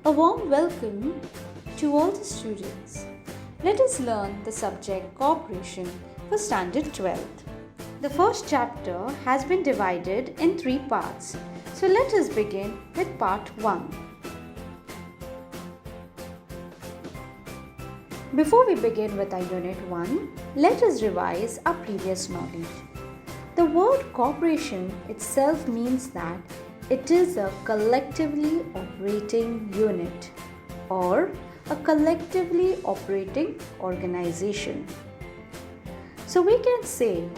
A warm welcome to all the students. Let us learn the subject Cooperation for Standard 12th. The first chapter has been divided in 3 parts. So let us begin with part 1. Before we begin with our unit 1, let us revise our previous knowledge. The word cooperation itself means that it is a collectively operating unit or a collectively operating organization. So we can say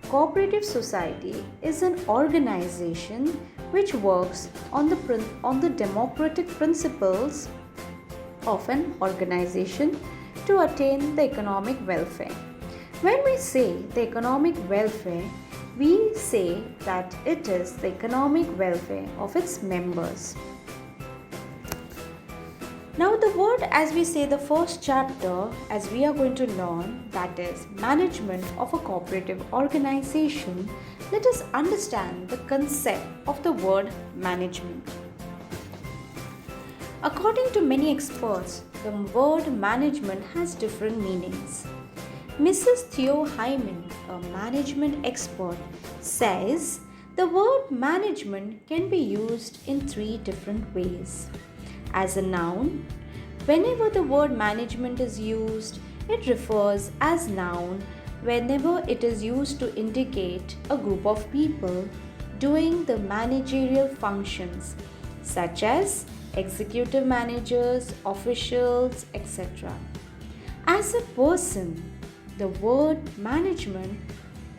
cooperative society is an organization which works on the democratic principles of an organization to attain the economic welfare. When we say the economic welfare, we say that it is the economic welfare of its members. Now the word, as we say the first chapter, as we are going to learn, that is management of a cooperative organization, let us understand the concept of the word management. According to many experts, the word management has different meanings. Mrs. Theo Hyman, a management expert, says the word management can be used in 3 different ways. As a noun, whenever the word management is used, it refers as noun whenever it is used to indicate a group of people doing the managerial functions such as executive managers, officials, etc. As a person, the word management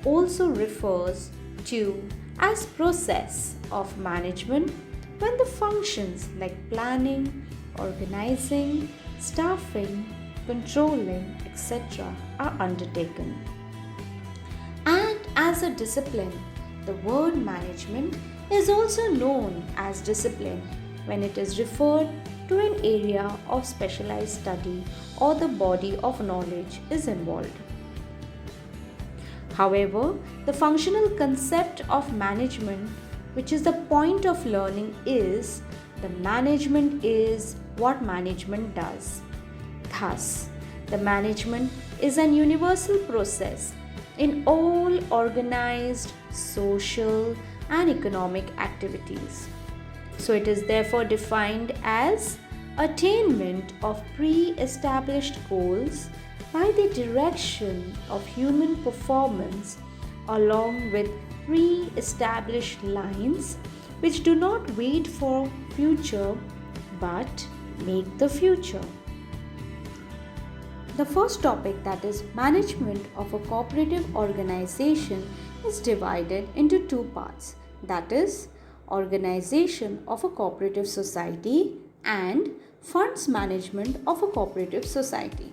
also refers to as process of management when the functions like planning, organizing, staffing, controlling, etc. are undertaken. And as a discipline, the word management is also known as discipline when it is referred to an area of specialized study or the body of knowledge is involved. However, the functional concept of management, which is the point of learning, is the management is what management does. Thus, the management is an universal process in all organized social and economic activities. So it is therefore defined as attainment of pre-established goals by the direction of human performance along with pre-established lines which do not wait for future but make the future. The first topic, that is management of a cooperative organization, is divided into 2 parts, that is organization of a cooperative society and funds management of a cooperative society.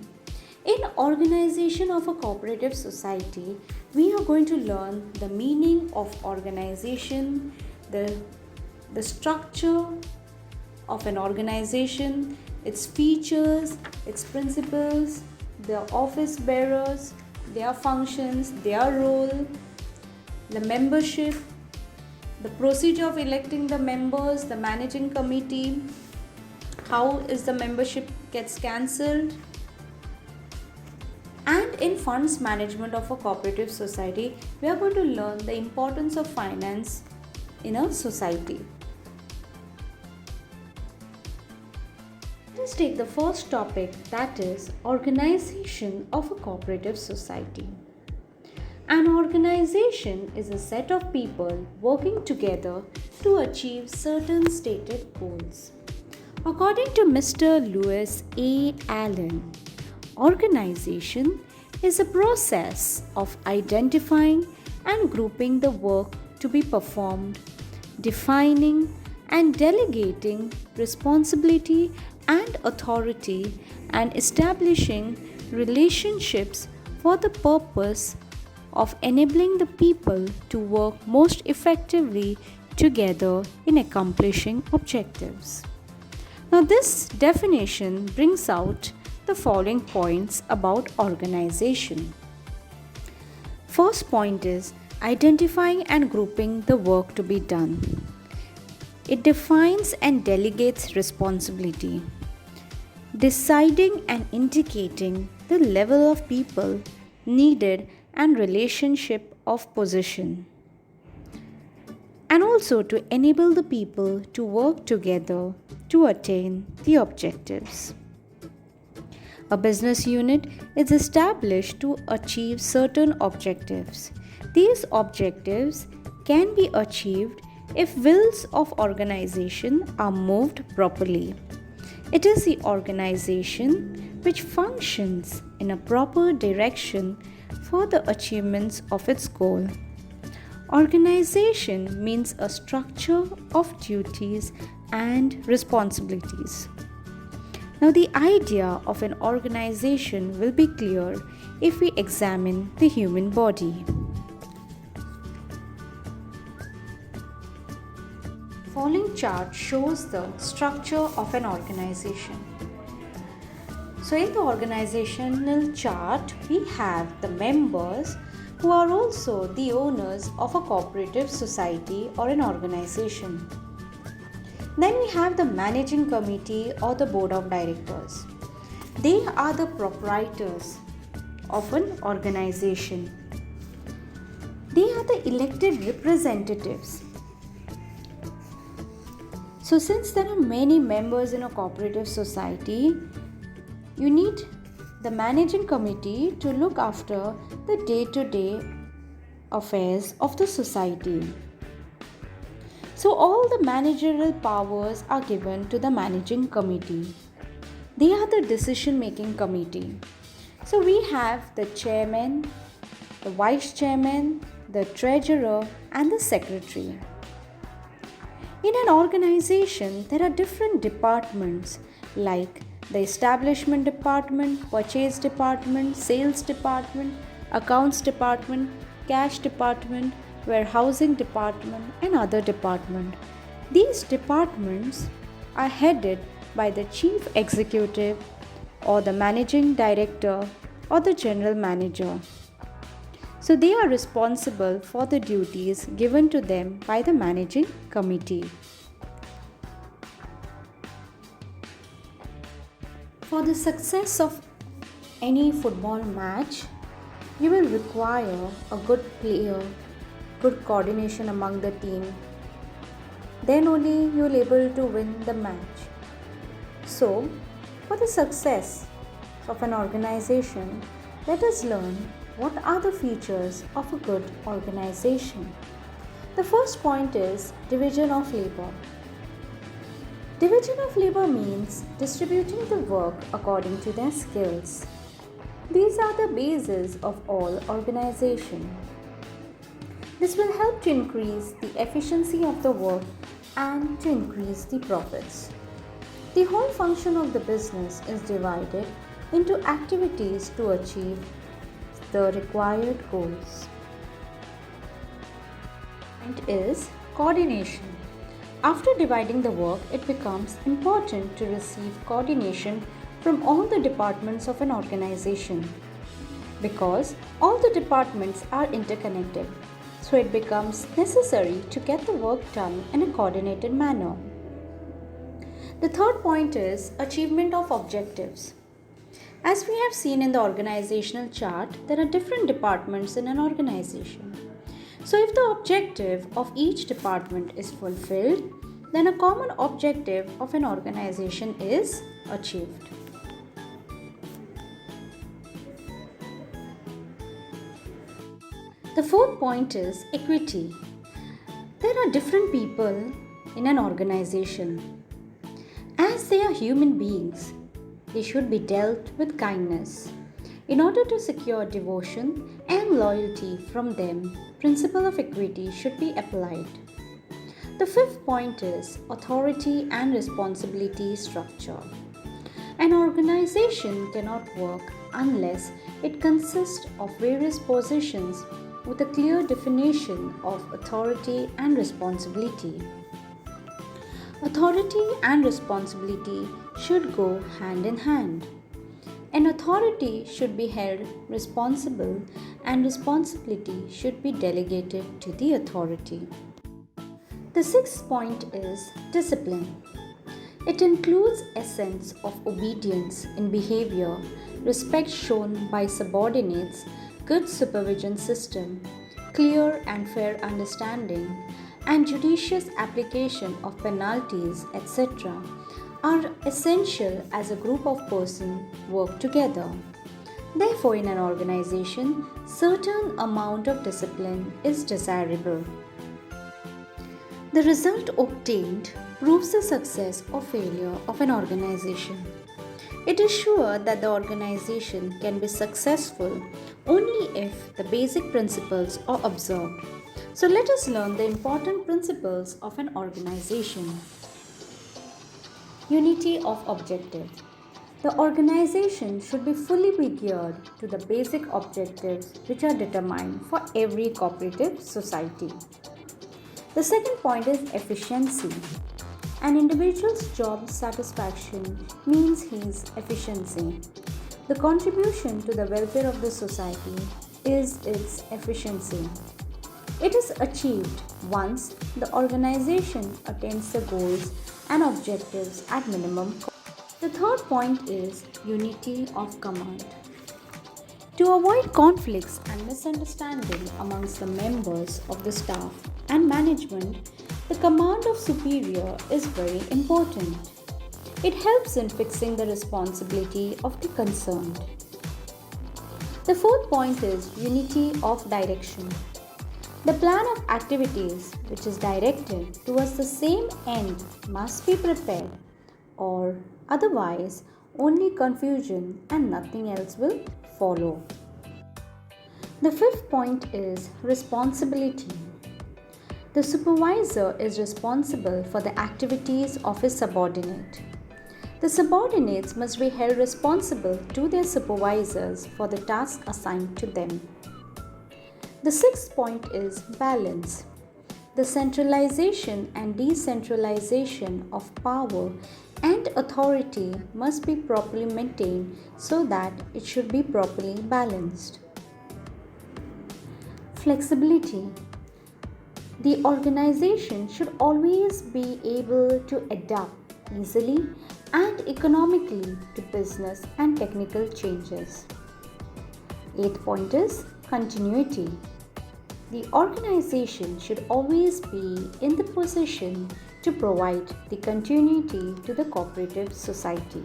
In organization of a cooperative society, we are going to learn the meaning of organization, the structure of an organization, its features, its principles, the office bearers, their functions, their role, the membership, the procedure of electing the members, the managing committee, how is the membership gets cancelled. And in funds management of a cooperative society, we are going to learn the importance of finance in a society. Let us take the first topic, that is organization of a cooperative society. An organization is a set of people working together to achieve certain stated goals. According to Mr. Lewis A. Allen, organization is a process of identifying and grouping the work to be performed, defining and delegating responsibility and authority, and establishing relationships for the purpose of enabling the people to work most effectively together in accomplishing objectives. Now, this definition brings out the following points about organization. First point is identifying and grouping the work to be done. It defines and delegates responsibility, deciding and indicating the level of people needed and relationship of position, and also to enable the people to work together to attain the objectives. A business unit is established to achieve certain objectives. These objectives can be achieved if wheels of organization are moved properly. It is the organization which functions in a proper direction for the achievements of its goal. Organization means a structure of duties and responsibilities. Now, the idea of an organization will be clear if we examine the human body. Following chart shows the structure of an organization. So, in the organizational chart, we have the members who are also the owners of a cooperative society or an organization. Then we have the managing committee or the board of directors. They are the proprietors of an organization. They are the elected representatives. So, since there are many members in a cooperative society, you need the managing committee to look after the day-to-day affairs of the society. So, all the managerial powers are given to the managing committee. They are the decision making committee. So, we have the chairman, the vice chairman, the treasurer, and the secretary. In an organization, there are different departments like the establishment department, purchase department, sales department, accounts department, cash department, warehousing department, and other department. These departments are headed by the chief executive or the managing director or the general manager. So they are responsible for the duties given to them by the managing committee. For the success of any football match, you will require a good player, good coordination among the team. Then only you will be able to win the match. So, for the success of an organization, let us learn what are the features of a good organization. The first point is division of labor. Division of labor means distributing the work according to their skills. These are the bases of all organization. This will help to increase the efficiency of the work and to increase the profits. The whole function of the business is divided into activities to achieve the required goals. Point is coordination. After dividing the work, it becomes important to receive coordination from all the departments of an organization because all the departments are interconnected. So it becomes necessary to get the work done in a coordinated manner. The third point is achievement of objectives. As we have seen in the organizational chart, there are different departments in an organization. So if the objective of each department is fulfilled, then a common objective of an organization is achieved. The fourth point is equity. There are different people in an organization. As they are human beings, they should be dealt with kindness. In order to secure devotion and loyalty from them, principle of equity should be applied. The fifth point is authority and responsibility structure. An organization cannot work unless it consists of various positions with a clear definition of authority and responsibility. Authority and responsibility should go hand in hand. An authority should be held responsible and responsibility should be delegated to the authority. The sixth point is discipline. It includes a sense of obedience in behavior, respect shown by subordinates, good supervision system, clear and fair understanding, and judicious application of penalties, etc., are essential as a group of persons work together. Therefore, in an organization, certain amount of discipline is desirable. The result obtained proves the success or failure of an organization. It is sure that the organization can be successful only if the basic principles are observed. So let us learn the important principles of an organization. Unity of objective. The organization should be fully geared to the basic objectives which are determined for every cooperative society. The second point is efficiency. An individual's job satisfaction means his efficiency. The contribution to the welfare of the society is its efficiency. It is achieved once the organization attains the goals and objectives at minimum cost. The third point is unity of command. To avoid conflicts and misunderstanding amongst the members of the staff and management, the command of superior is very important. It helps in fixing the responsibility of the concerned. The fourth point is unity of direction. The plan of activities which is directed towards the same end must be prepared, or otherwise only confusion and nothing else will follow. The fifth point is responsibility. The supervisor is responsible for the activities of his subordinate. The subordinates must be held responsible to their supervisors for the task assigned to them. The sixth point is balance. The centralization and decentralization of power and authority must be properly maintained so that it should be properly balanced. Flexibility. The organization should always be able to adapt easily and economically to business and technical changes. Eighth point is continuity. The organization should always be in the position to provide the continuity to the cooperative society.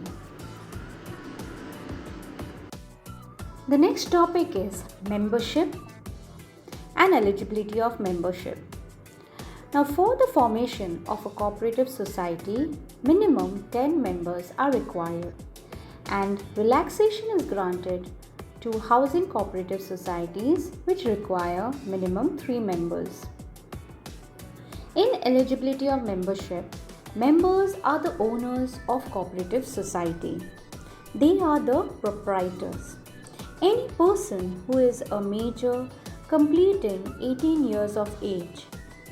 The next topic is membership and eligibility of membership. Now, for the formation of a cooperative society, minimum 10 members are required, and relaxation is granted to housing cooperative societies which require minimum 3 members. In eligibility of membership, members are the owners of cooperative society. They are the proprietors. Any person who is a major completing 18 years of age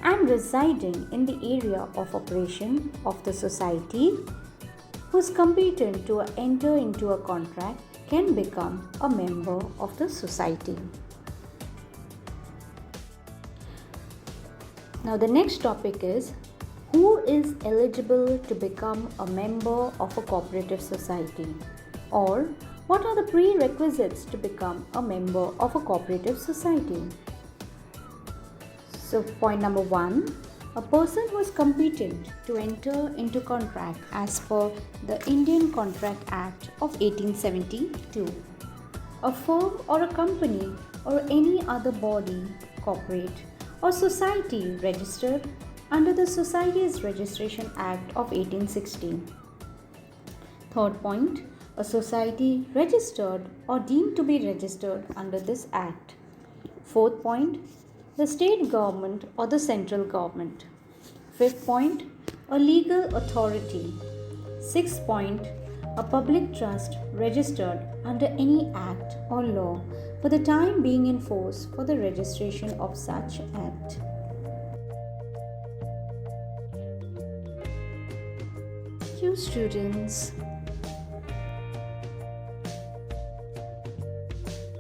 and residing in the area of operation of the society who is competent to enter into a contract can become a member of the society. Now the next topic is who is eligible to become a member of a cooperative society, or what are the prerequisites to become a member of a cooperative society? So point number 1, a person who is competent to enter into contract as per the Indian Contract Act of 1872. A firm or a company or any other body, corporate or society registered under the Societies Registration Act of 1816. Third point, a society registered or deemed to be registered under this act. Fourth point, the state government or the central government. Fifth point, a legal authority. Sixth point, a public trust registered under any act or law for the time being in force for the registration of such act. Thank you, students.